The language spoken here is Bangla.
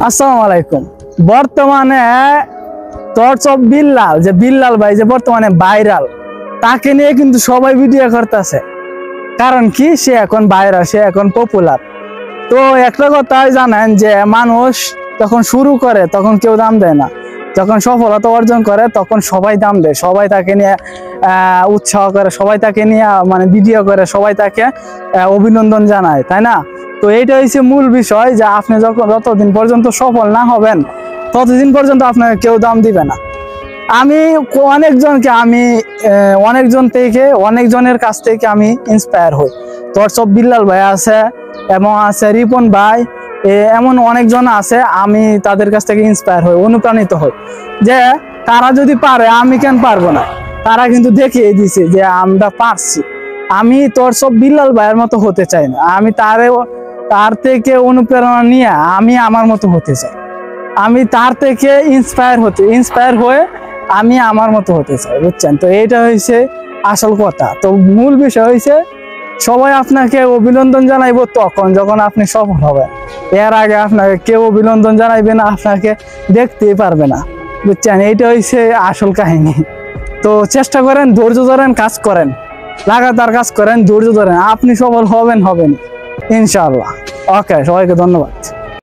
আসসালামু আলাইকুম। বর্তমানে টর্চ অফ বিল্লাল, যে বিল্লাল ভাই যে বর্তমানে ভাইরাল, তাকে নিয়ে কিন্তু সবাই ভিডিও করতেছে। কারণ কি, সে এখন ভাইরাল, সে এখন পপুলার। তো একটা কথাই জানেন যে মানুষ যখন শুরু করে তখন কেউ দাম দেয় না, যখন সফলতা অর্জন করে তখন সবাই দাম দেয়, সবাই তাকে নিয়ে উৎসাহ করে, সবাই তাকে নিয়ে মানে ভিডিও করে, সবাই তাকে অভিনন্দন জানায়, তাই না? তো এইটা হচ্ছে মূল বিষয়, যে আপনি যতদিন পর্যন্ত সফল না হবেন ততদিন পর্যন্ত আপনাকে কেউ দাম দিবে না। আমি অনেকজনের কাছ থেকে আমি ইন্সপায়ার হই। তোর সব বিল্লাল ভাই আছে এবং আছে রিপন ভাই, এমন অনেকজন আছে, আমি তাদের কাছ থেকে ইন্সপায়ার হই, অনুপ্রাণিত হই যে তারা যদি পারে আমি কেন পারবো না। তারা কিন্তু দেখিয়ে দিছে যে আমরা পারছি। আমি তোর সব বিল্লাল ভাইয়ের মতো হতে চাই না, আমি তার থেকে অনুপ্রেরণা নিয়ে আমি আমার মতো হতে চাই। আমি তার থেকে ইন্সপায়ার হয়ে আমি আমার মতো হতে চাই, বুঝছেন? তো এইটা হয়েছে আসল কথা। তো মূল বিষয় হয়েছে সবাই আপনাকে অভিনন্দন জানাইবো তখন যখন আপনি সফল হবেন। এর আগে আপনাকে কেউ অভিনন্দন জানাইবে না, আপনাকে দেখতেই পারবে না, বুঝছেন? এইটা হয়েছে আসল কাহিনী। তো চেষ্টা করেন, ধৈর্য ধরেন, কাজ করেন, লাগাতার কাজ করেন, ধৈর্য ধরেন, আপনি সফল হবেন ইনশাআল্লাহ। ওকে, সবাইকে ধন্যবাদ।